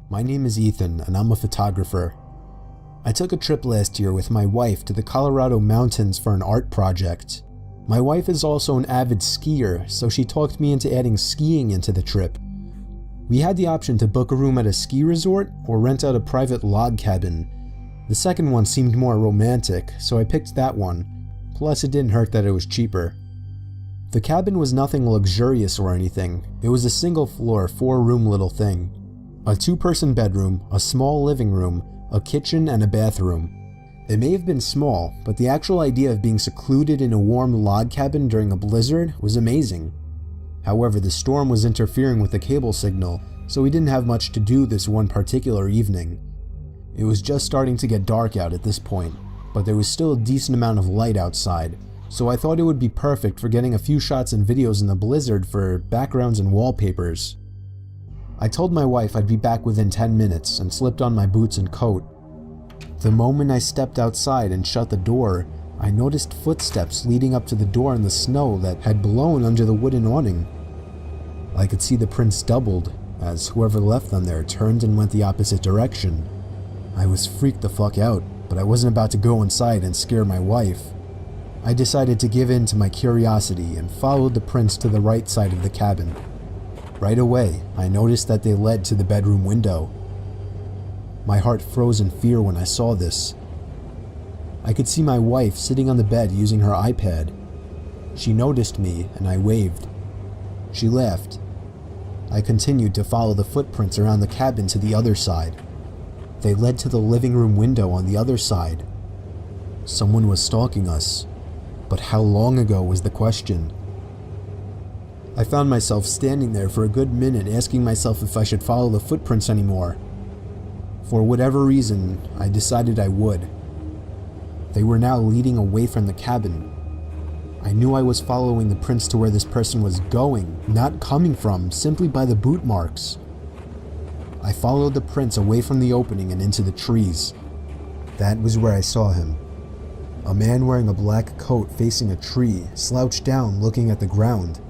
My name is Ethan and I'm a photographer. I took a trip last year with my wife to the Colorado mountains for an art project. My wife is also an avid skier, so she talked me into adding skiing into the trip. We had the option to book a room at a ski resort or rent out a private log cabin. The second one seemed more romantic, so I picked that one, plus it didn't hurt that it was cheaper. The cabin was nothing luxurious or anything. It was a single floor, 4-room little thing. A 2-person bedroom, a small living room, a kitchen, and a bathroom. It may have been small, but the actual idea of being secluded in a warm log cabin during a blizzard was amazing. However, the storm was interfering with the cable signal, so we didn't have much to do this one particular evening. It was just starting to get dark out at this point, but there was still a decent amount of light outside, so I thought it would be perfect for getting a few shots and videos in the blizzard for backgrounds and wallpapers. I told my wife I'd be back within 10 minutes and slipped on my boots and coat. The moment I stepped outside and shut the door, I noticed footsteps leading up to the door in the snow that had blown under the wooden awning. I could see the prints doubled, as whoever left them there turned and went the opposite direction. I was freaked the fuck out, but I wasn't about to go inside and scare my wife. I decided to give in to my curiosity and followed the prints to the right side of the cabin. Right away, I noticed that they led to the bedroom window. My heart froze in fear when I saw this. I could see my wife sitting on the bed using her iPad. She noticed me and I waved. She laughed. I continued to follow the footprints around the cabin to the other side. They led to the living room window on the other side. Someone was stalking us, but how long ago was the question? I found myself standing there for a good minute asking myself if I should follow the footprints anymore. For whatever reason, I decided I would. They were now leading away from the cabin. I knew I was following the prints to where this person was going, not coming from, simply by the boot marks. I followed the prints away from the opening and into the trees. That was where I saw him. A man wearing a black coat facing a tree, slouched down looking at the ground.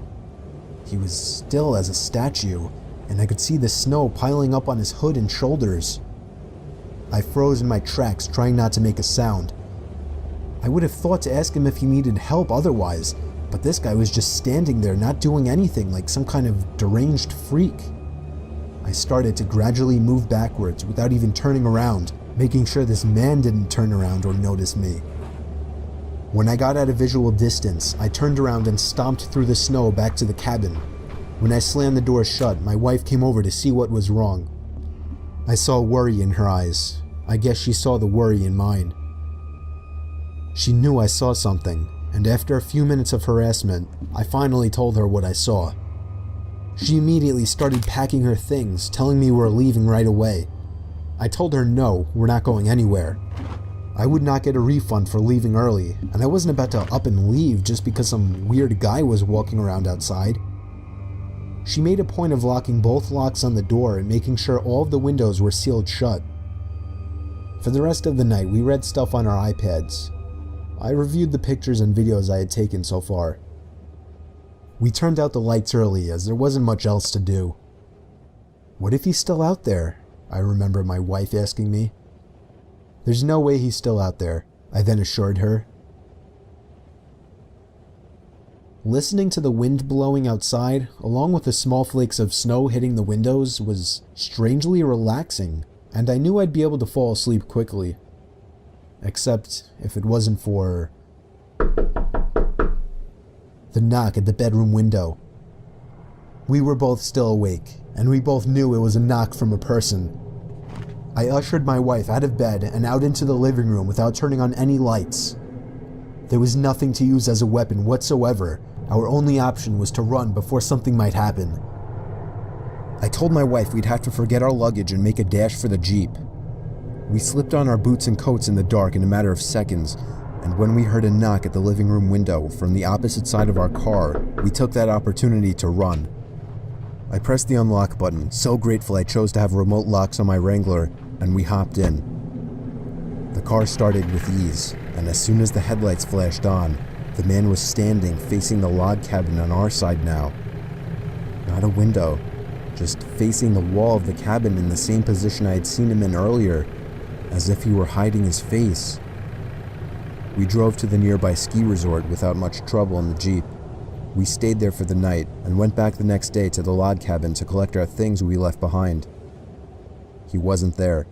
He was still as a statue, and I could see the snow piling up on his hood and shoulders. I froze in my tracks, trying not to make a sound. I would have thought to ask him if he needed help otherwise, but this guy was just standing there not doing anything, like some kind of deranged freak. I started to gradually move backwards without even turning around, making sure this man didn't turn around or notice me. When I got at a visual distance, I turned around and stomped through the snow back to the cabin. When I slammed the door shut, my wife came over to see what was wrong. I saw worry in her eyes. I guess she saw the worry in mine. She knew I saw something, and after a few minutes of harassment, I finally told her what I saw. She immediately started packing her things, telling me we're leaving right away. I told her no, we're not going anywhere. I would not get a refund for leaving early, and I wasn't about to up and leave just because some weird guy was walking around outside. She made a point of locking both locks on the door and making sure all of the windows were sealed shut. For the rest of the night, we read stuff on our iPads. I reviewed the pictures and videos I had taken so far. We turned out the lights early as there wasn't much else to do. What if he's still out there? I remember my wife asking me. There's no way he's still out there, I then assured her. Listening to the wind blowing outside, along with the small flakes of snow hitting the windows, was strangely relaxing, and I knew I'd be able to fall asleep quickly. Except if it wasn't for the knock at the bedroom window. We were both still awake, and we both knew it was a knock from a person. I ushered my wife out of bed and out into the living room without turning on any lights. There was nothing to use as a weapon whatsoever. Our only option was to run before something might happen. I told my wife we'd have to forget our luggage and make a dash for the Jeep. We slipped on our boots and coats in the dark in a matter of seconds, and when we heard a knock at the living room window from the opposite side of our car, we took that opportunity to run. I pressed the unlock button, so grateful I chose to have remote locks on my Wrangler, and we hopped in. The car started with ease, and as soon as the headlights flashed on, the man was standing facing the log cabin on our side now. Not a window, just facing the wall of the cabin in the same position I had seen him in earlier, as if he were hiding his face. We drove to the nearby ski resort without much trouble in the Jeep. We stayed there for the night and went back the next day to the log cabin to collect our things we left behind. He wasn't there.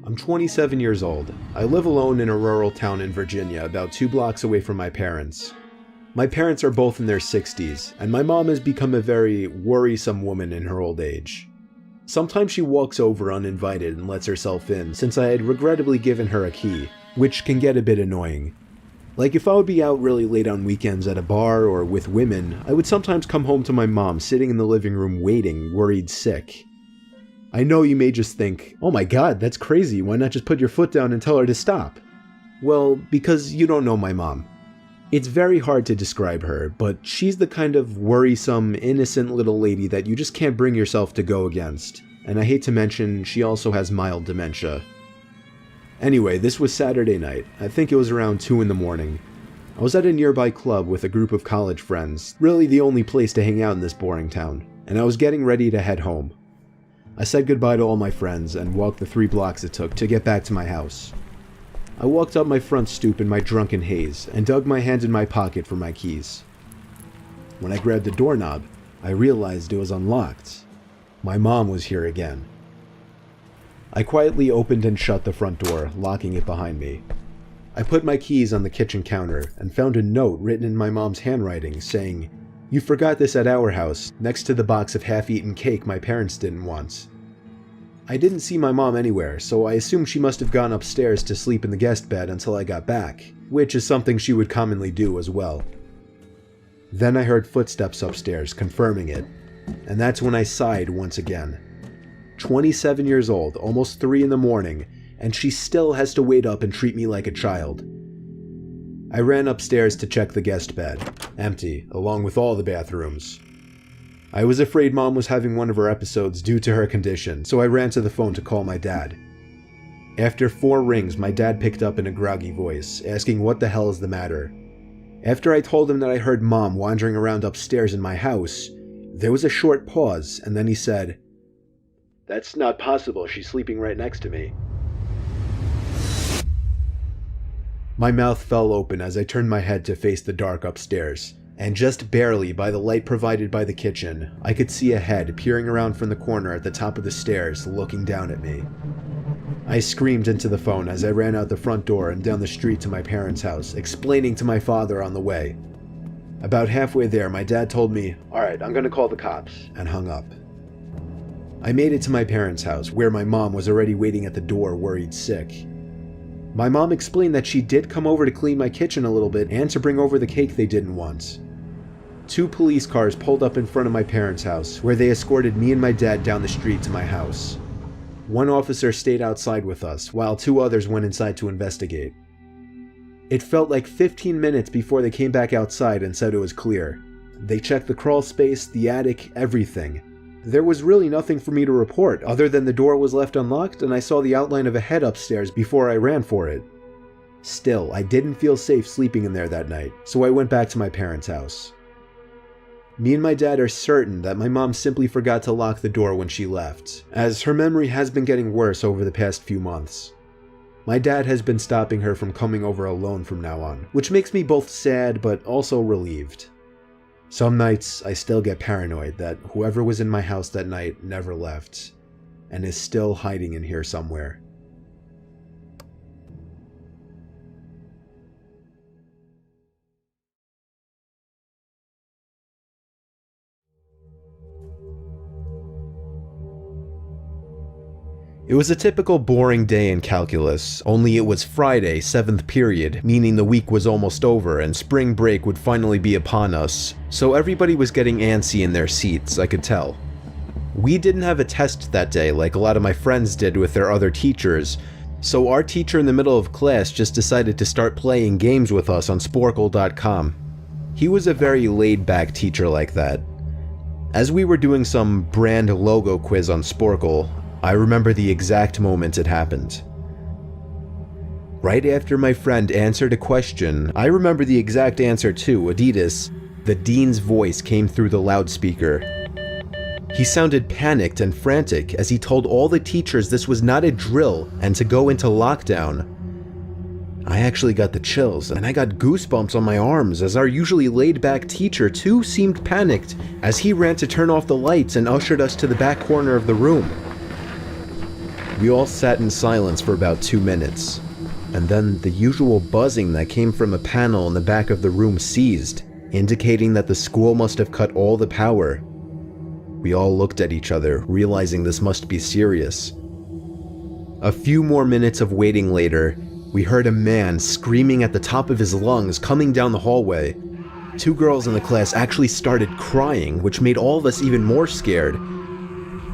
I'm 27 years old. I live alone in a rural town in Virginia, about 2 blocks away from my parents. My parents are both in their 60s, and my mom has become a very worrisome woman in her old age. Sometimes she walks over uninvited and lets herself in, since I had regrettably given her a key, which can get a bit annoying. Like if I would be out really late on weekends at a bar or with women, I would sometimes come home to my mom sitting in the living room waiting, worried sick. I know you may just think, oh my god, that's crazy, why not just put your foot down and tell her to stop? Well, because you don't know my mom. It's very hard to describe her, but she's the kind of worrisome, innocent little lady that you just can't bring yourself to go against. And I hate to mention, she also has mild dementia. Anyway, this was Saturday night. I think it was around 2 in the morning. I was at a nearby club with a group of college friends, really the only place to hang out in this boring town, and I was getting ready to head home. I said goodbye to all my friends and walked the 3 blocks it took to get back to my house. I walked up my front stoop in my drunken haze and dug my hand in my pocket for my keys. When I grabbed the doorknob, I realized it was unlocked. My mom was here again. I quietly opened and shut the front door, locking it behind me. I put my keys on the kitchen counter and found a note written in my mom's handwriting saying, "You forgot this at our house, next to the box of half-eaten cake my parents didn't want." I didn't see my mom anywhere, so I assumed she must have gone upstairs to sleep in the guest bed until I got back, which is something she would commonly do as well. Then I heard footsteps upstairs, confirming it, and that's when I sighed once again. 27 years old, almost 3 in the morning, and she still has to wait up and treat me like a child. I ran upstairs to check the guest bed, empty, along with all the bathrooms. I was afraid Mom was having one of her episodes due to her condition, so I ran to the phone to call my dad. After 4 rings, my dad picked up in a groggy voice, asking what the hell is the matter. After I told him that I heard Mom wandering around upstairs in my house, there was a short pause, and then he said, "That's not possible, she's sleeping right next to me." My mouth fell open as I turned my head to face the dark upstairs. And just barely by the light provided by the kitchen, I could see a head peering around from the corner at the top of the stairs, looking down at me. I screamed into the phone as I ran out the front door and down the street to my parents' house, explaining to my father on the way. About halfway there, my dad told me, "Alright, I'm gonna call the cops," and hung up. I made it to my parents' house, where my mom was already waiting at the door, worried sick. My mom explained that she did come over to clean my kitchen a little bit and to bring over the cake they didn't want. 2 police cars pulled up in front of my parents' house, where they escorted me and my dad down the street to my house. 1 officer stayed outside with us, while 2 others went inside to investigate. It felt like 15 minutes before they came back outside and said it was clear. They checked the crawl space, the attic, everything. There was really nothing for me to report, other than the door was left unlocked and I saw the outline of a head upstairs before I ran for it. Still, I didn't feel safe sleeping in there that night, so I went back to my parents' house. Me and my dad are certain that my mom simply forgot to lock the door when she left, as her memory has been getting worse over the past few months. My dad has been stopping her from coming over alone from now on, which makes me both sad but also relieved. Some nights I still get paranoid that whoever was in my house that night never left, and is still hiding in here somewhere. It was a typical boring day in calculus, only it was Friday, 7th period, meaning the week was almost over and spring break would finally be upon us, so everybody was getting antsy in their seats, I could tell. We didn't have a test that day like a lot of my friends did with their other teachers, so our teacher in the middle of class just decided to start playing games with us on Sporkle.com. He was a very laid-back teacher like that. As we were doing some brand logo quiz on Sporkle, I remember the exact moment it happened. Right after my friend answered a question, I remember the exact answer too, Adidas. The dean's voice came through the loudspeaker. He sounded panicked and frantic as he told all the teachers this was not a drill and to go into lockdown. I actually got the chills, and I got goosebumps on my arms as our usually laid-back teacher too seemed panicked as he ran to turn off the lights and ushered us to the back corner of the room. We all sat in silence for about 2 minutes, and then the usual buzzing that came from a panel in the back of the room ceased, indicating that the school must have cut all the power. We all looked at each other, realizing this must be serious. A few more minutes of waiting later, we heard a man screaming at the top of his lungs coming down the hallway. 2 girls in the class actually started crying, which made all of us even more scared.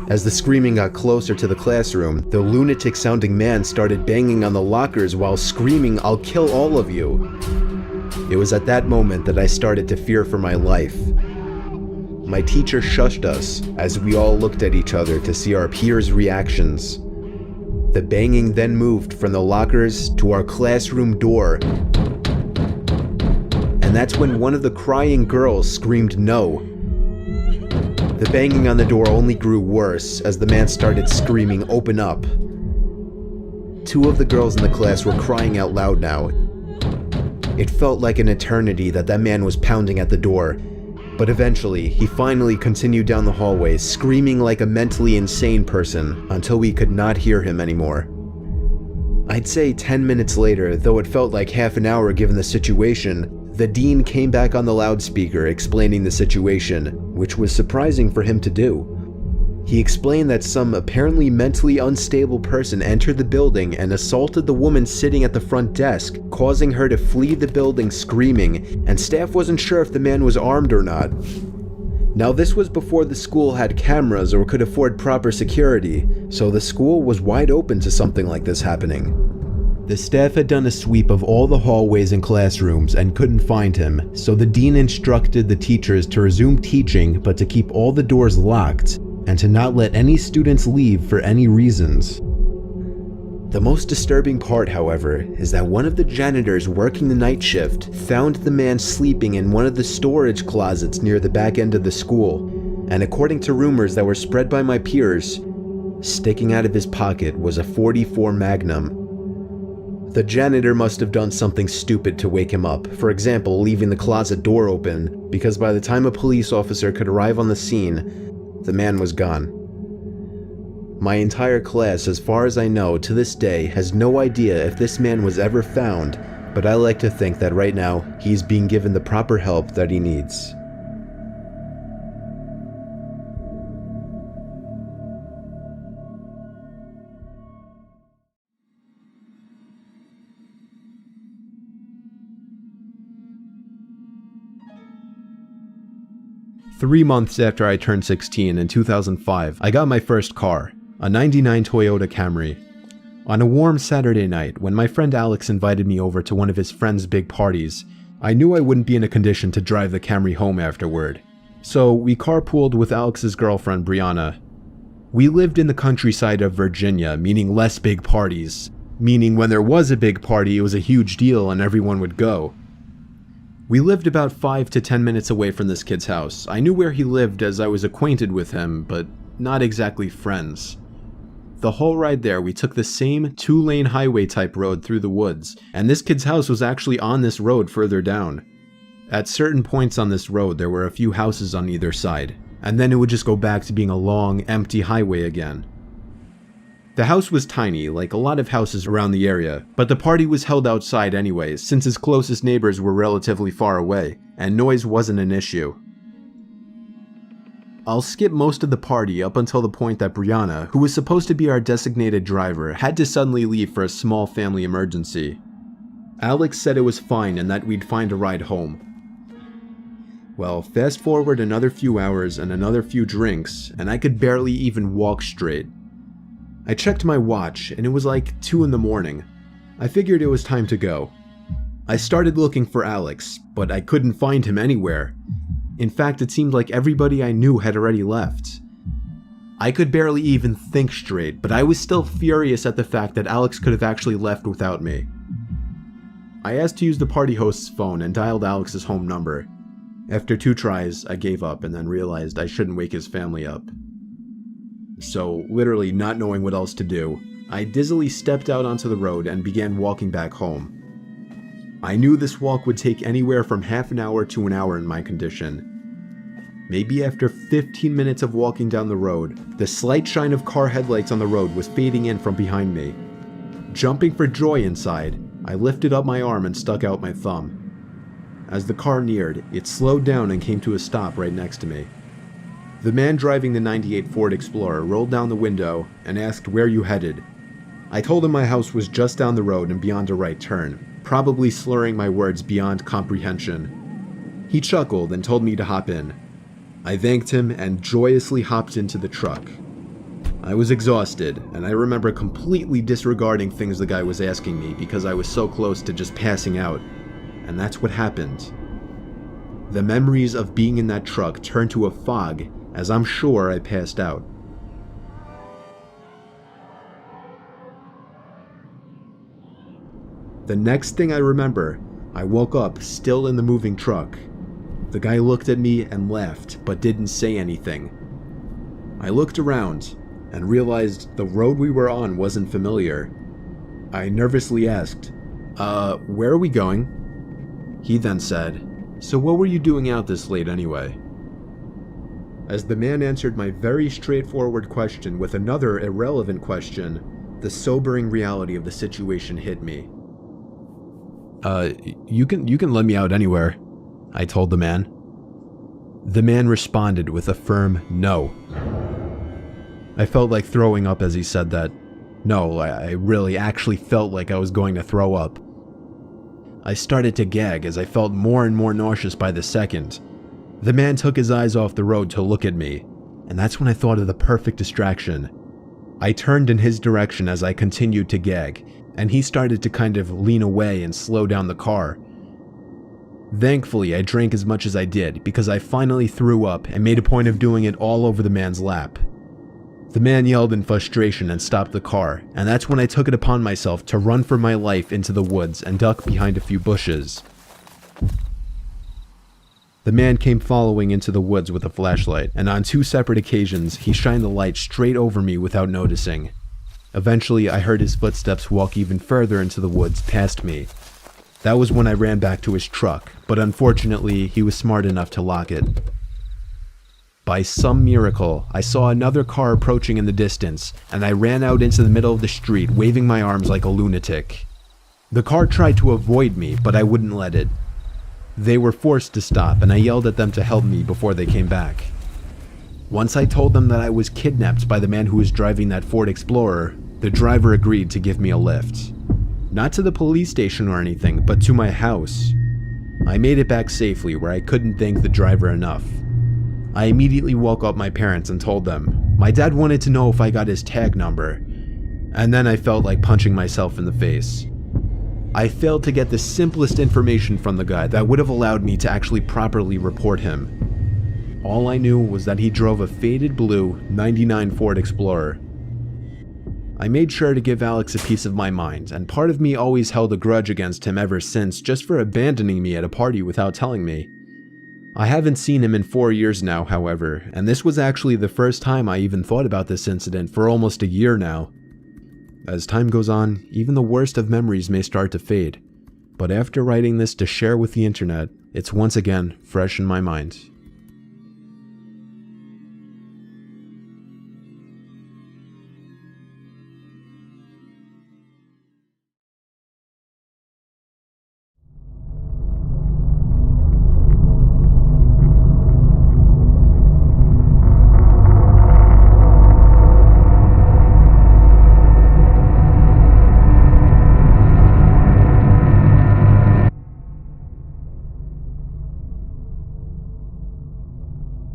As the screaming got closer to the classroom, the lunatic-sounding man started banging on the lockers while screaming, "I'll kill all of you." It was at that moment that I started to fear for my life. My teacher shushed us as we all looked at each other to see our peers' reactions. The banging then moved from the lockers to our classroom door. And that's when one of the crying girls screamed no. The banging on the door only grew worse as the man started screaming, "Open up." 2 of the girls in the class were crying out loud now. It felt like an eternity that man was pounding at the door. But eventually, he finally continued down the hallway, screaming like a mentally insane person until we could not hear him anymore. I'd say 10 minutes later, though it felt like half an hour given the situation, the dean came back on the loudspeaker explaining the situation, which was surprising for him to do. He explained that some apparently mentally unstable person entered the building and assaulted the woman sitting at the front desk, causing her to flee the building screaming, and staff wasn't sure if the man was armed or not. Now, this was before the school had cameras or could afford proper security, so the school was wide open to something like this happening. The staff had done a sweep of all the hallways and classrooms and couldn't find him, so the dean instructed the teachers to resume teaching but to keep all the doors locked and to not let any students leave for any reasons. The most disturbing part, however, is that one of the janitors working the night shift found the man sleeping in one of the storage closets near the back end of the school, and according to rumors that were spread by my peers, sticking out of his pocket was a .44 Magnum. The janitor must have done something stupid to wake him up, for example, leaving the closet door open, because by the time a police officer could arrive on the scene, the man was gone. My entire class, as far as I know, to this day, has no idea if this man was ever found, but I like to think that right now, he's being given the proper help that he needs. Three months after I turned 16 in 2005, I got my first car, a '99 Toyota Camry. On a warm Saturday night, when my friend Alex invited me over to one of his friend's big parties, I knew I wouldn't be in a condition to drive the Camry home afterward. So we carpooled with Alex's girlfriend, Brianna. We lived in the countryside of Virginia, meaning less big parties. Meaning when there was a big party, it was a huge deal and everyone would go. We lived about 5 to 10 minutes away from this kid's house. I knew where he lived as I was acquainted with him, but not exactly friends. The whole ride there, we took the same 2-lane highway type road through the woods, and this kid's house was actually on this road further down. At certain points on this road, there were a few houses on either side, and then it would just go back to being a long, empty highway again. The house was tiny, like a lot of houses around the area, but the party was held outside anyways, since his closest neighbors were relatively far away, and noise wasn't an issue. I'll skip most of the party up until the point that Brianna, who was supposed to be our designated driver, had to suddenly leave for a small family emergency. Alex said it was fine and that we'd find a ride home. Well, fast forward another few hours and another few drinks, and I could barely even walk straight. I checked my watch, and it was like 2 in the morning. I figured it was time to go. I started looking for Alex, but I couldn't find him anywhere. In fact, it seemed like everybody I knew had already left. I could barely even think straight, but I was still furious at the fact that Alex could have actually left without me. I asked to use the party host's phone and dialed Alex's home number. After 2 tries, I gave up and then realized I shouldn't wake his family up. So, literally not knowing what else to do, I dizzily stepped out onto the road and began walking back home. I knew this walk would take anywhere from half an hour to an hour in my condition. Maybe after 15 minutes of walking down the road, the slight shine of car headlights on the road was fading in from behind me. Jumping for joy inside, I lifted up my arm and stuck out my thumb. As the car neared, it slowed down and came to a stop right next to me. The man driving the '98 Ford Explorer rolled down the window and asked where you headed. I told him my house was just down the road and beyond a right turn, probably slurring my words beyond comprehension. He chuckled and told me to hop in. I thanked him and joyously hopped into the truck. I was exhausted, and I remember completely disregarding things the guy was asking me because I was so close to just passing out. And that's what happened. The memories of being in that truck turned to a fog as I'm sure I passed out. The next thing I remember, I woke up still in the moving truck. The guy looked at me and laughed, but didn't say anything. I looked around and realized the road we were on wasn't familiar. I nervously asked, where are we going? He then said, so what were you doing out this late anyway? As the man answered my very straightforward question with another irrelevant question, the sobering reality of the situation hit me. You can let me out anywhere, I told the man. The man responded with a firm no. I felt like throwing up as he said that. No, I really actually felt like I was going to throw up. I started to gag as I felt more and more nauseous by the second. The man took his eyes off the road to look at me, and that's when I thought of the perfect distraction. I turned in his direction as I continued to gag, and he started to kind of lean away and slow down the car. Thankfully, I drank as much as I did because I finally threw up and made a point of doing it all over the man's lap. The man yelled in frustration and stopped the car, and that's when I took it upon myself to run for my life into the woods and duck behind a few bushes. The man came following into the woods with a flashlight, and on 2 separate occasions, he shined the light straight over me without noticing. Eventually, I heard his footsteps walk even further into the woods past me. That was when I ran back to his truck, but unfortunately, he was smart enough to lock it. By some miracle, I saw another car approaching in the distance, and I ran out into the middle of the street, waving my arms like a lunatic. The car tried to avoid me, but I wouldn't let it. They were forced to stop, and I yelled at them to help me before they came back. Once I told them that I was kidnapped by the man who was driving that Ford Explorer, the driver agreed to give me a lift. Not to the police station or anything, but to my house. I made it back safely where I couldn't thank the driver enough. I immediately woke up my parents and told them. My dad wanted to know if I got his tag number, and then I felt like punching myself in the face. I failed to get the simplest information from the guy that would have allowed me to actually properly report him. All I knew was that he drove a faded blue '99 Ford Explorer. I made sure to give Alex a piece of my mind, and part of me always held a grudge against him ever since just for abandoning me at a party without telling me. I haven't seen him in 4 years now, however, and this was actually the first time I even thought about this incident for almost a year now. As time goes on, even the worst of memories may start to fade, but after writing this to share with the internet, it's once again fresh in my mind.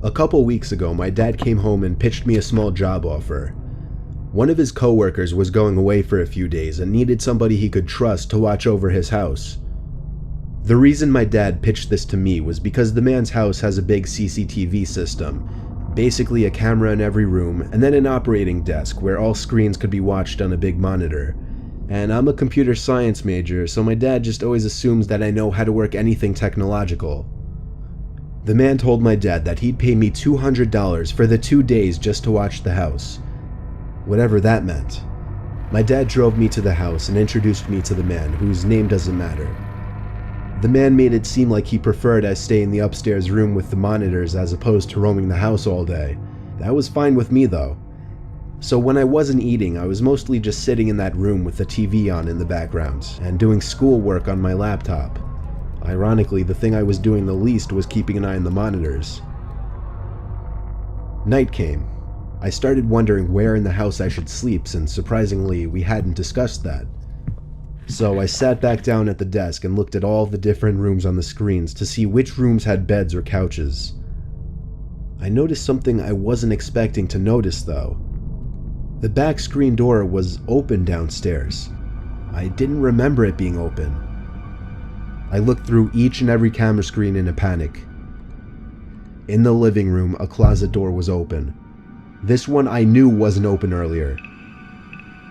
A couple weeks ago, my dad came home and pitched me a small job offer. One of his coworkers was going away for a few days and needed somebody he could trust to watch over his house. The reason my dad pitched this to me was because the man's house has a big CCTV system, Basically a camera in every room, and then an operating desk where all screens could be watched on a big monitor. And I'm a computer science major, so my dad just always assumes that I know how to work anything technological. The man told my dad that he'd pay me $200 for the 2 days just to watch the house. Whatever that meant. My dad drove me to the house and introduced me to the man, whose name doesn't matter. The man made it seem like he preferred I stay in the upstairs room with the monitors as opposed to roaming the house all day. That was fine with me though. So when I wasn't eating, I was mostly just sitting in that room with the TV on in the background and doing schoolwork on my laptop. Ironically, the thing I was doing the least was keeping an eye on the monitors. Night came. I started wondering where in the house I should sleep, since surprisingly, we hadn't discussed that. So I sat back down at the desk and looked at all the different rooms on the screens to see which rooms had beds or couches. I noticed something I wasn't expecting to notice though. The back screen door was open downstairs. I didn't remember it being open. I looked through each and every camera screen in a panic. In the living room, a closet door was open. This one I knew wasn't open earlier.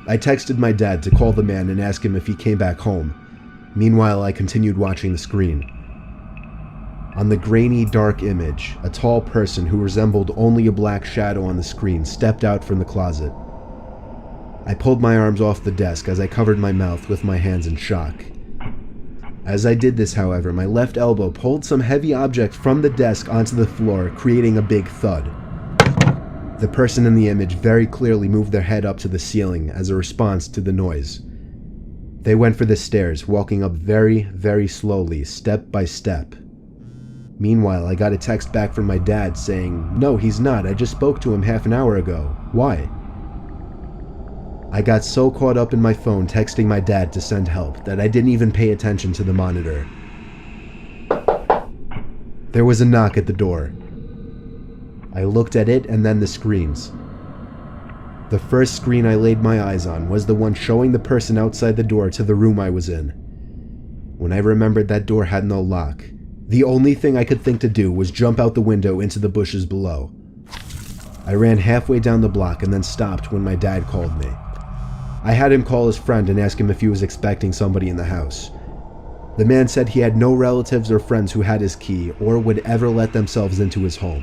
I texted my dad to call the man and ask him if he came back home. Meanwhile, I continued watching the screen. On the grainy, dark image, a tall person who resembled only a black shadow on the screen stepped out from the closet. I pulled my arms off the desk as I covered my mouth with my hands in shock. As I did this, however, my left elbow pulled some heavy object from the desk onto the floor, creating a big thud. The person in the image very clearly moved their head up to the ceiling as a response to the noise. They went for the stairs, walking up very, very slowly, step by step. Meanwhile, I got a text back from my dad saying, "No, he's not. I just spoke to him half an hour ago. Why?" I got so caught up in my phone texting my dad to send help that I didn't even pay attention to the monitor. There was a knock at the door. I looked at it and then the screens. The first screen I laid my eyes on was the one showing the person outside the door to the room I was in. When I remembered that door had no lock, the only thing I could think to do was jump out the window into the bushes below. I ran halfway down the block and then stopped when my dad called me. I had him call his friend and ask him if he was expecting somebody in the house. The man said he had no relatives or friends who had his key or would ever let themselves into his home.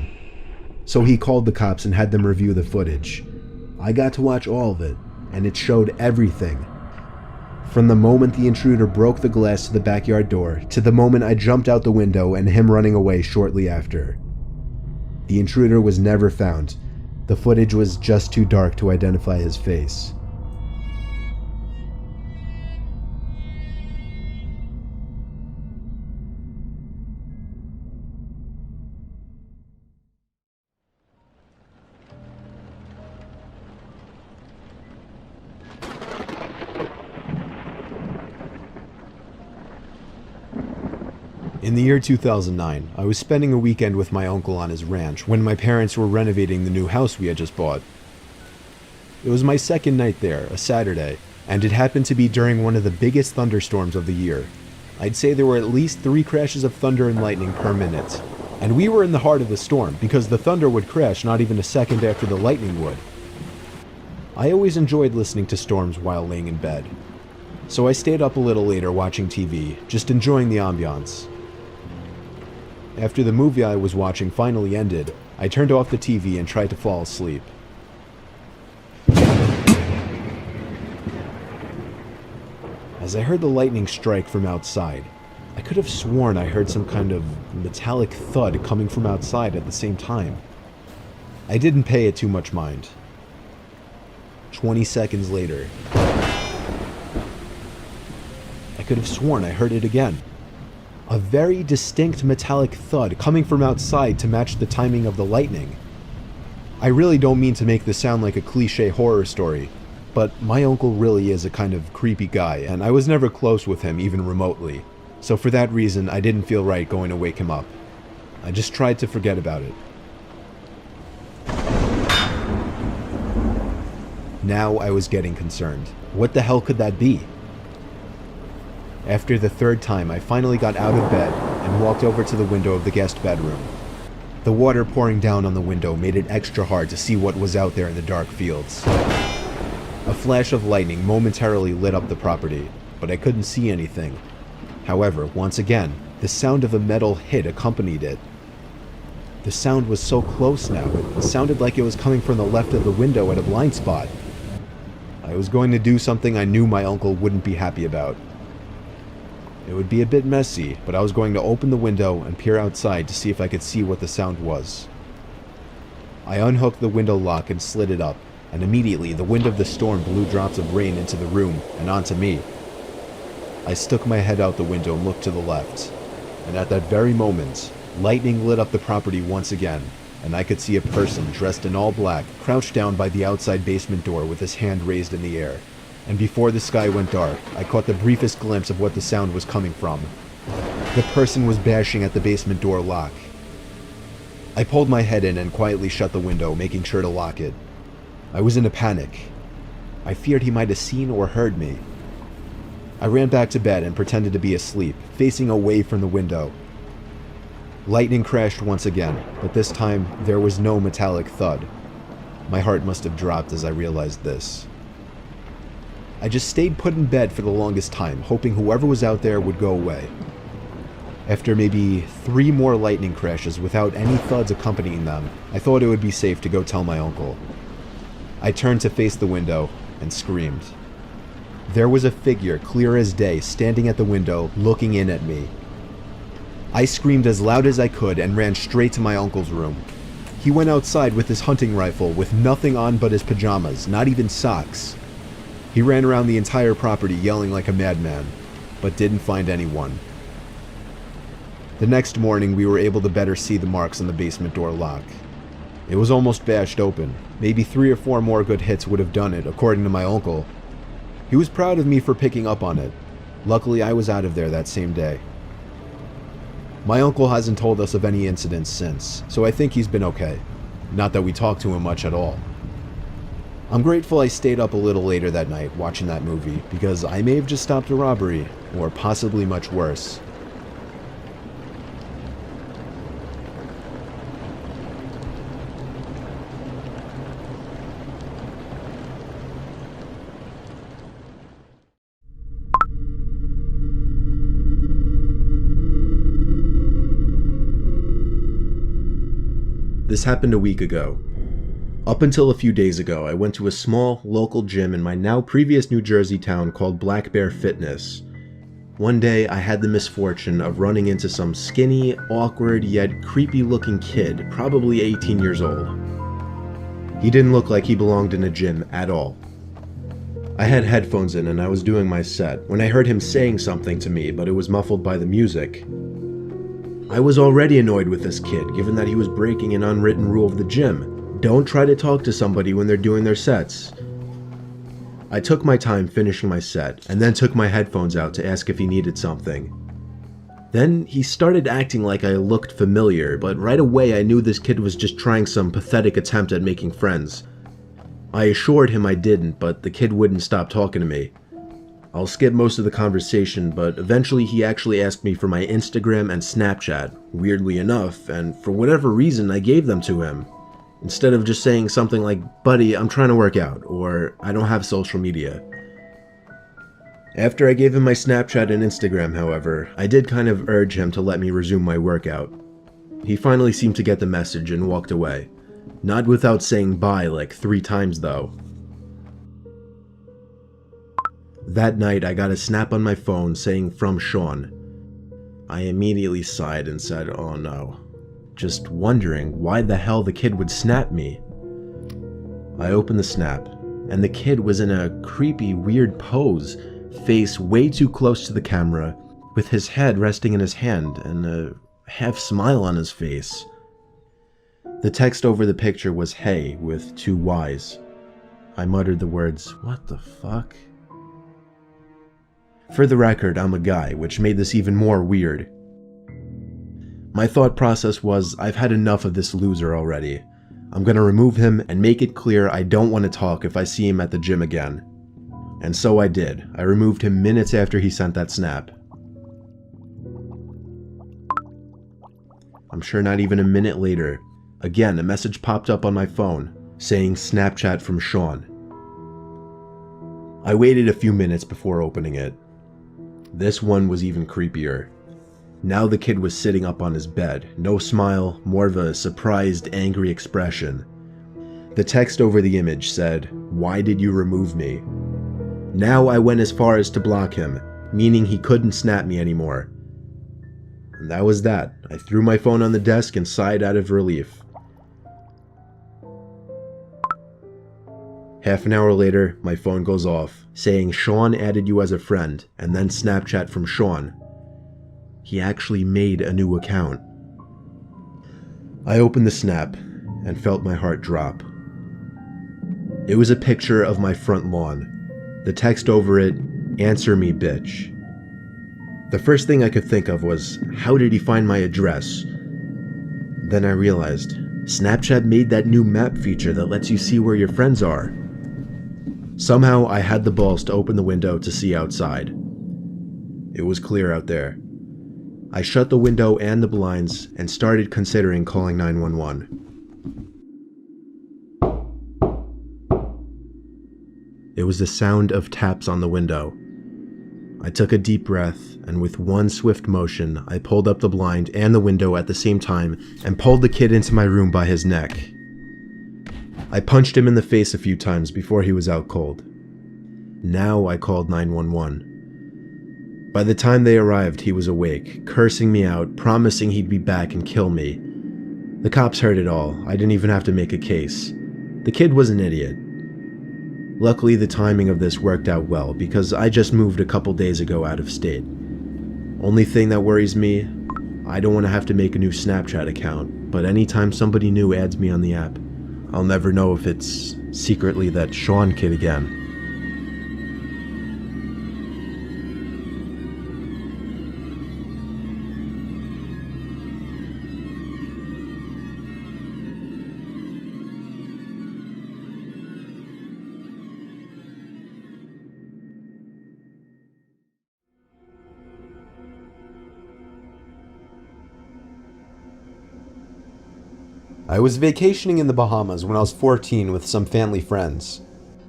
So he called the cops and had them review the footage. I got to watch all of it, and it showed everything. From the moment the intruder broke the glass to the backyard door, to the moment I jumped out the window and him running away shortly after. The intruder was never found. The footage was just too dark to identify his face. In the year 2009, I was spending a weekend with my uncle on his ranch when my parents were renovating the new house we had just bought. It was my second night there, a Saturday, and it happened to be during one of the biggest thunderstorms of the year. I'd say there were at least 3 crashes of thunder and lightning per minute. And we were in the heart of the storm because the thunder would crash not even a second after the lightning would. I always enjoyed listening to storms while laying in bed. So I stayed up a little later watching TV, just enjoying the ambiance. After the movie I was watching finally ended, I turned off the TV and tried to fall asleep. As I heard the lightning strike from outside, I could have sworn I heard some kind of metallic thud coming from outside at the same time. I didn't pay it too much mind. 20 seconds later, I could have sworn I heard it again. A very distinct metallic thud coming from outside to match the timing of the lightning. I really don't mean to make this sound like a cliche horror story, but my uncle really is a kind of creepy guy, and I was never close with him even remotely, so for that reason I didn't feel right going to wake him up. I just tried to forget about it. Now I was getting concerned. What the hell could that be? After the third time, I finally got out of bed and walked over to the window of the guest bedroom. The water pouring down on the window made it extra hard to see what was out there in the dark fields. A flash of lightning momentarily lit up the property, but I couldn't see anything. However, once again, the sound of a metal hit accompanied it. The sound was so close now, it sounded like it was coming from the left of the window at a blind spot. I was going to do something I knew my uncle wouldn't be happy about. It would be a bit messy, but I was going to open the window and peer outside to see if I could see what the sound was. I unhooked the window lock and slid it up, and immediately the wind of the storm blew drops of rain into the room and onto me. I stuck my head out the window and looked to the left, and at that very moment, lightning lit up the property once again, and I could see a person dressed in all black crouched down by the outside basement door with his hand raised in the air. And before the sky went dark, I caught the briefest glimpse of what the sound was coming from. The person was bashing at the basement door lock. I pulled my head in and quietly shut the window, making sure to lock it. I was in a panic. I feared he might have seen or heard me. I ran back to bed and pretended to be asleep, facing away from the window. Lightning crashed once again, but this time there was no metallic thud. My heart must have dropped as I realized this. I just stayed put in bed for the longest time, hoping whoever was out there would go away. After maybe 3 more lightning crashes without any thuds accompanying them, I thought it would be safe to go tell my uncle. I turned to face the window and screamed. There was a figure, clear as day, standing at the window, looking in at me. I screamed as loud as I could and ran straight to my uncle's room. He went outside with his hunting rifle with nothing on but his pajamas, not even socks. He ran around the entire property yelling like a madman, but didn't find anyone. The next morning, we were able to better see the marks on the basement door lock. It was almost bashed open. Maybe 3 or 4 more good hits would have done it, according to my uncle. He was proud of me for picking up on it. Luckily, I was out of there that same day. My uncle hasn't told us of any incidents since, so I think he's been okay. Not that we talked to him much at all. I'm grateful I stayed up a little later that night watching that movie, because I may have just stopped a robbery, or possibly much worse. This happened a week ago. Up until a few days ago, I went to a small, local gym in my now previous New Jersey town called Black Bear Fitness. One day, I had the misfortune of running into some skinny, awkward, yet creepy-looking kid, probably 18 years old. He didn't look like he belonged in a gym at all. I had headphones in and I was doing my set when I heard him saying something to me, but it was muffled by the music. I was already annoyed with this kid, given that he was breaking an unwritten rule of the gym. Don't try to talk to somebody when they're doing their sets. I took my time finishing my set, and then took my headphones out to ask if he needed something. Then he started acting like I looked familiar, but right away I knew this kid was just trying some pathetic attempt at making friends. I assured him I didn't, but the kid wouldn't stop talking to me. I'll skip most of the conversation, but eventually he actually asked me for my Instagram and Snapchat, weirdly enough, and for whatever reason I gave them to him. Instead of just saying something like, "Buddy, I'm trying to work out," or "I don't have social media." After I gave him my Snapchat and Instagram, however, I did kind of urge him to let me resume my workout. He finally seemed to get the message and walked away. Not without saying bye like 3 times though. That night I got a snap on my phone saying "from Sean." I immediately sighed and said, "Oh no." Just wondering why the hell the kid would snap me. I opened the snap, and the kid was in a creepy, weird pose, face way too close to the camera, with his head resting in his hand and a half smile on his face. The text over the picture was "Hey" with 2 Y's. I muttered the words, "What the fuck?" For the record, I'm a guy, which made this even more weird. My thought process was, I've had enough of this loser already. I'm gonna remove him and make it clear I don't want to talk if I see him at the gym again. And so I did. I removed him minutes after he sent that snap. I'm sure not even a minute later, again a message popped up on my phone saying Snapchat from Sean. I waited a few minutes before opening it. This one was even creepier. Now the kid was sitting up on his bed, no smile, more of a surprised, angry expression. The text over the image said, "Why did you remove me?" Now I went as far as to block him, meaning he couldn't snap me anymore. And that was that. I threw my phone on the desk and sighed out of relief. Half an hour later, my phone goes off, saying Sean added you as a friend, and then Snapchat from Sean. He actually made a new account. I opened the snap and felt my heart drop. It was a picture of my front lawn. The text over it, "Answer me, bitch." The first thing I could think of was, how did he find my address? Then I realized, Snapchat made that new map feature that lets you see where your friends are. Somehow I had the balls to open the window to see outside. It was clear out there. I shut the window and the blinds and started considering calling 911. It was the sound of taps on the window. I took a deep breath, and with one swift motion, I pulled up the blind and the window at the same time and pulled the kid into my room by his neck. I punched him in the face a few times before he was out cold. Now I called 911. By the time they arrived, he was awake, cursing me out, promising he'd be back and kill me. The cops heard it all. I didn't even have to make a case. The kid was an idiot. Luckily, the timing of this worked out well because I just moved a couple days ago out of state. Only thing that worries me, I don't want to have to make a new Snapchat account, but anytime somebody new adds me on the app, I'll never know if it's secretly that Sean kid again. I was vacationing in the Bahamas when I was 14 with some family friends.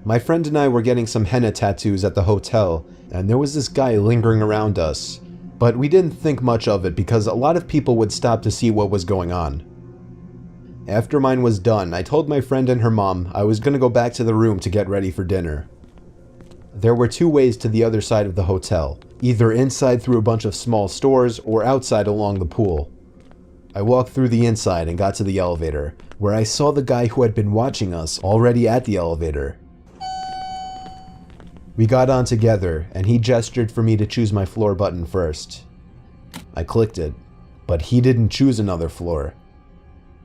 My friend and I were getting some henna tattoos at the hotel, and there was this guy lingering around us. But we didn't think much of it because a lot of people would stop to see what was going on. After mine was done, I told my friend and her mom I was going to go back to the room to get ready for dinner. There were two ways to the other side of the hotel, either inside through a bunch of small stores or outside along the pool. I walked through the inside and got to the elevator, where I saw the guy who had been watching us already at the elevator. We got on together, and he gestured for me to choose my floor button first. I clicked it, but he didn't choose another floor.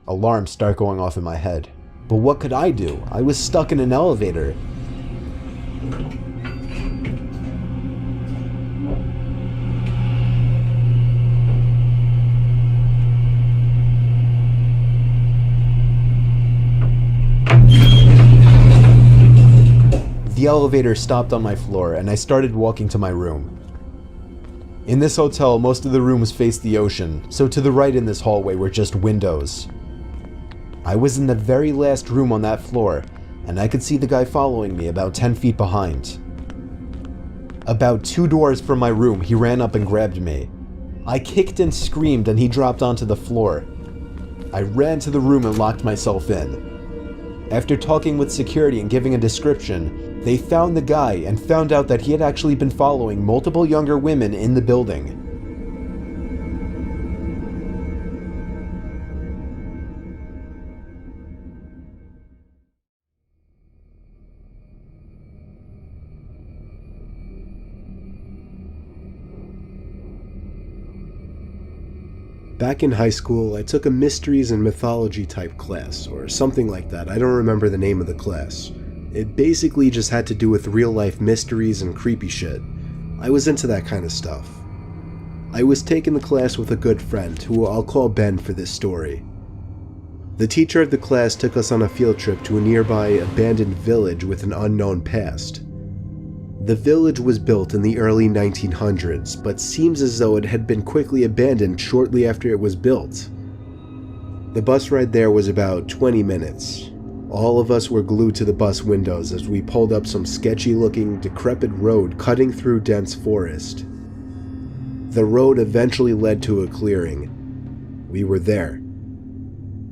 Alarms start going off in my head. But what could I do? I was stuck in an elevator. The elevator stopped on my floor, and I started walking to my room. In this hotel, most of the rooms faced the ocean, so to the right in this hallway were just windows. I was in the very last room on that floor, and I could see the guy following me about 10 feet behind. About 2 doors from my room, he ran up and grabbed me. I kicked and screamed, and he dropped onto the floor. I ran to the room and locked myself in. After talking with security and giving a description, they found the guy and found out that he had actually been following multiple younger women in the building. Back in high school, I took a mysteries and mythology type class, or something like that. I don't remember the name of the class. It basically just had to do with real life mysteries and creepy shit. I was into that kind of stuff. I was taking the class with a good friend, who I'll call Ben for this story. The teacher of the class took us on a field trip to a nearby abandoned village with an unknown past. The village was built in the early 1900s, but seems as though it had been quickly abandoned shortly after it was built. The bus ride there was about 20 minutes. All of us were glued to the bus windows as we pulled up some sketchy-looking, decrepit road cutting through dense forest. The road eventually led to a clearing. We were there.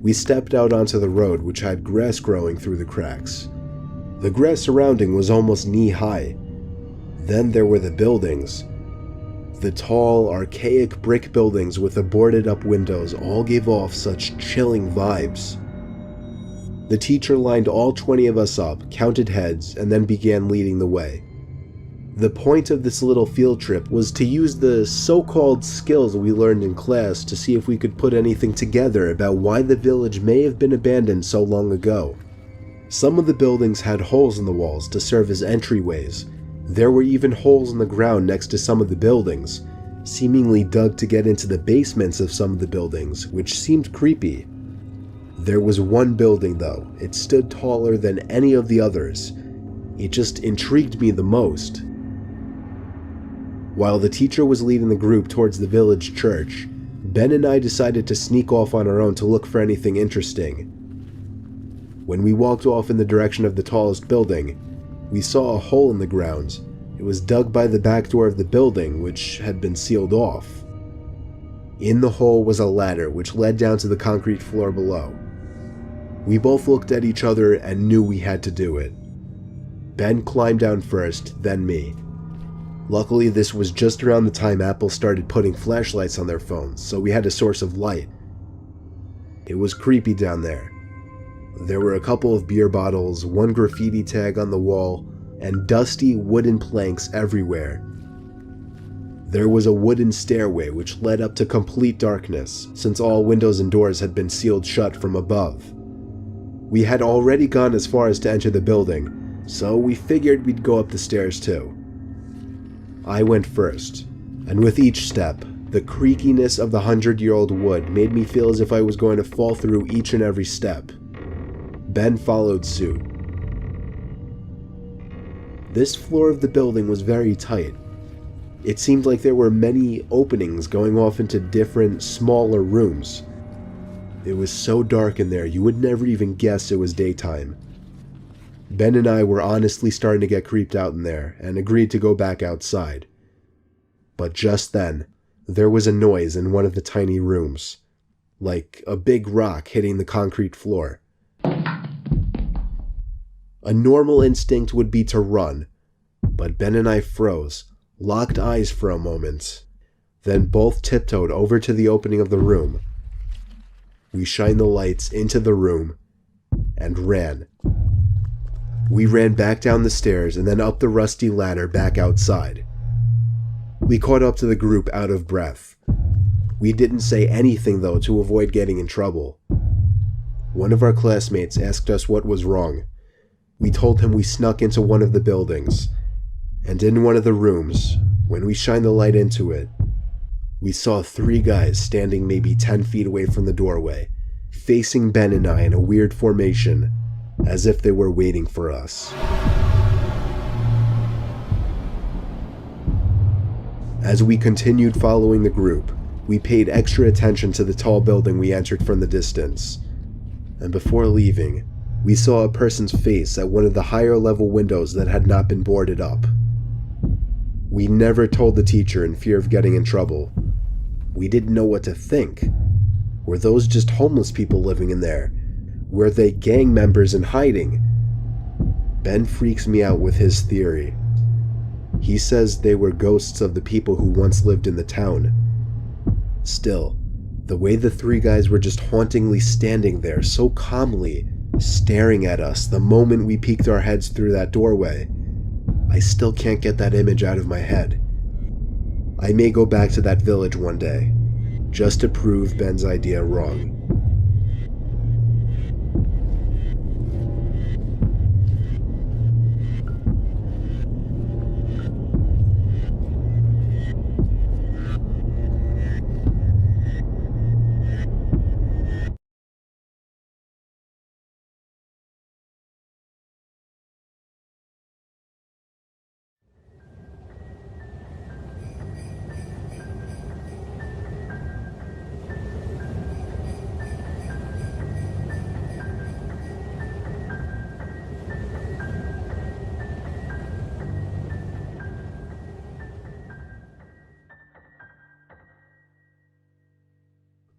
We stepped out onto the road, which had grass growing through the cracks. The grass surrounding was almost knee-high. Then there were the buildings. The tall, archaic brick buildings with the boarded-up windows all gave off such chilling vibes. The teacher lined all 20 of us up, counted heads, and then began leading the way. The point of this little field trip was to use the so-called skills we learned in class to see if we could put anything together about why the village may have been abandoned so long ago. Some of the buildings had holes in the walls to serve as entryways. There were even holes in the ground next to some of the buildings, seemingly dug to get into the basements of some of the buildings, which seemed creepy. There was one building though. It stood taller than any of the others. It just intrigued me the most. While the teacher was leading the group towards the village church, Ben and I decided to sneak off on our own to look for anything interesting. When we walked off in the direction of the tallest building, we saw a hole in the ground. It was dug by the back door of the building, which had been sealed off. In the hole was a ladder which led down to the concrete floor below. We both looked at each other and knew we had to do it. Ben climbed down first, then me. Luckily, this was just around the time Apple started putting flashlights on their phones, so we had a source of light. It was creepy down there. There were a couple of beer bottles, one graffiti tag on the wall, and dusty wooden planks everywhere. There was a wooden stairway which led up to complete darkness, since all windows and doors had been sealed shut from above. We had already gone as far as to enter the building, so we figured we'd go up the stairs too. I went first, and with each step, the creakiness of the 100-year-old wood made me feel as if I was going to fall through each and every step. Ben followed suit. This floor of the building was very tight. It seemed like there were many openings going off into different, smaller rooms. It was so dark in there, you would never even guess it was daytime. Ben and I were honestly starting to get creeped out in there and agreed to go back outside. But just then, there was a noise in one of the tiny rooms, like a big rock hitting the concrete floor. A normal instinct would be to run, but Ben and I froze, locked eyes for a moment, then both tiptoed over to the opening of the room. We shined the lights into the room and ran. We ran back down the stairs and then up the rusty ladder back outside. We caught up to the group out of breath. We didn't say anything though to avoid getting in trouble. One of our classmates asked us what was wrong. We told him we snuck into one of the buildings, and in one of the rooms, when we shined the light into it, we saw 3 guys standing maybe 10 feet away from the doorway, facing Ben and I in a weird formation, as if they were waiting for us. As we continued following the group, we paid extra attention to the tall building we entered from the distance, and before leaving, we saw a person's face at one of the higher level windows that had not been boarded up. We never told the teacher in fear of getting in trouble. We didn't know what to think. Were those just homeless people living in there? Were they gang members in hiding? Ben freaks me out with his theory. He says they were ghosts of the people who once lived in the town. Still, the way the 3 guys were just hauntingly standing there so calmly, staring at us the moment we peeked our heads through that doorway, I still can't get that image out of my head. I may go back to that village one day, just to prove Ben's idea wrong.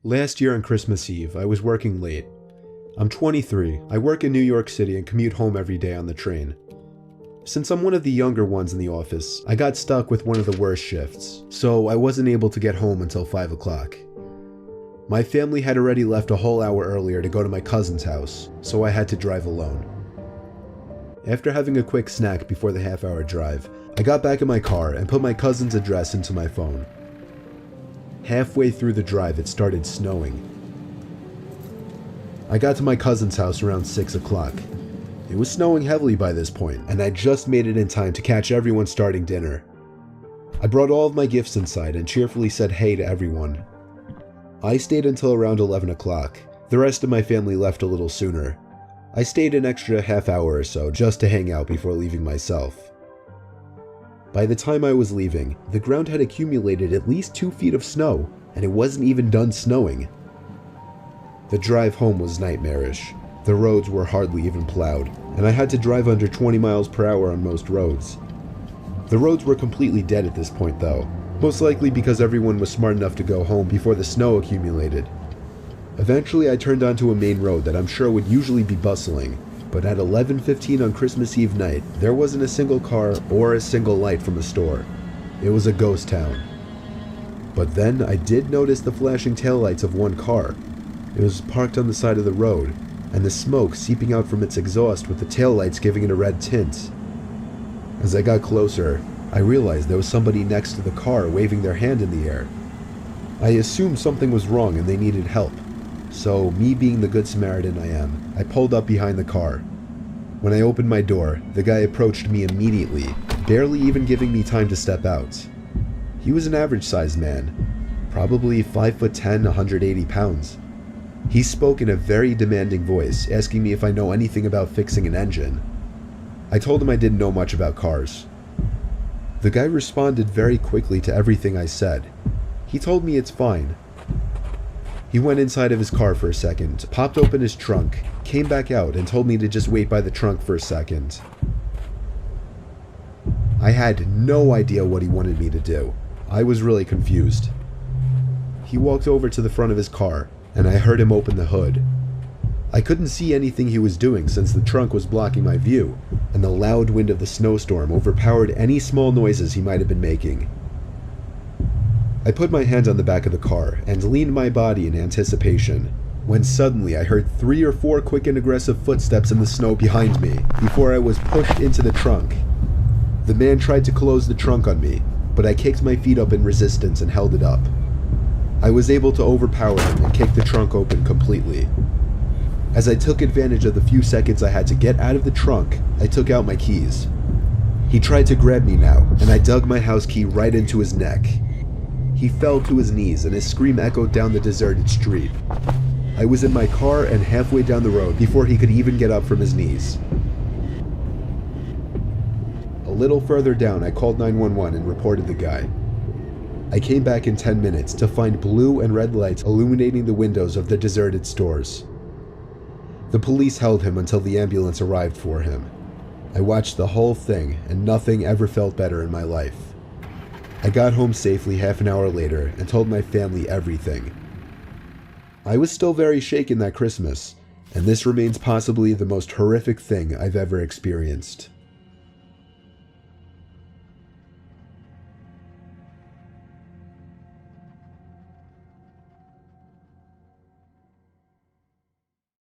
Last year on Christmas Eve, I was working late. I'm 23, I work in New York City and commute home every day on the train. Since I'm one of the younger ones in the office, I got stuck with one of the worst shifts, so I wasn't able to get home until 5 o'clock. My family had already left a whole hour earlier to go to my cousin's house, so I had to drive alone. After having a quick snack before the half-hour drive, I got back in my car and put my cousin's address into my phone. Halfway through the drive, it started snowing. I got to my cousin's house around 6 o'clock. It was snowing heavily by this point, and I just made it in time to catch everyone starting dinner. I brought all of my gifts inside and cheerfully said hey to everyone. I stayed until around 11 o'clock. The rest of my family left a little sooner. I stayed an extra half hour or so just to hang out before leaving myself. By the time I was leaving, the ground had accumulated at least 2 feet of snow, and it wasn't even done snowing. The drive home was nightmarish. The roads were hardly even plowed, and I had to drive under 20 miles per hour on most roads. The roads were completely dead at this point though, most likely because everyone was smart enough to go home before the snow accumulated. Eventually I turned onto a main road that I'm sure would usually be bustling, but at 11:15 on Christmas Eve night, there wasn't a single car or a single light from a store. It was a ghost town. But then I did notice the flashing taillights of one car. It was parked on the side of the road, and the smoke seeping out from its exhaust with the taillights giving it a red tint. As I got closer, I realized there was somebody next to the car waving their hand in the air. I assumed something was wrong and they needed help. So, me being the good Samaritan I am, I pulled up behind the car. When I opened my door, the guy approached me immediately, barely even giving me time to step out. He was an average-sized man, probably 5'10", 180 pounds. He spoke in a very demanding voice, asking me if I know anything about fixing an engine. I told him I didn't know much about cars. The guy responded very quickly to everything I said. He told me it's fine. He went inside of his car for a second, popped open his trunk, came back out and told me to just wait by the trunk for a second. I had no idea what he wanted me to do. I was really confused. He walked over to the front of his car, and I heard him open the hood. I couldn't see anything he was doing since the trunk was blocking my view, and the loud wind of the snowstorm overpowered any small noises he might have been making. I put my hand on the back of the car and leaned my body in anticipation, when suddenly I heard 3 or 4 quick and aggressive footsteps in the snow behind me before I was pushed into the trunk. The man tried to close the trunk on me, but I kicked my feet up in resistance and held it up. I was able to overpower him and kick the trunk open completely. As I took advantage of the few seconds I had to get out of the trunk, I took out my keys. He tried to grab me now, and I dug my house key right into his neck. He fell to his knees and his scream echoed down the deserted street. I was in my car and halfway down the road before he could even get up from his knees. A little further down, I called 911 and reported the guy. I came back in 10 minutes to find blue and red lights illuminating the windows of the deserted stores. The police held him until the ambulance arrived for him. I watched the whole thing, and nothing ever felt better in my life. I got home safely half an hour later and told my family everything. I was still very shaken that Christmas, and this remains possibly the most horrific thing I've ever experienced.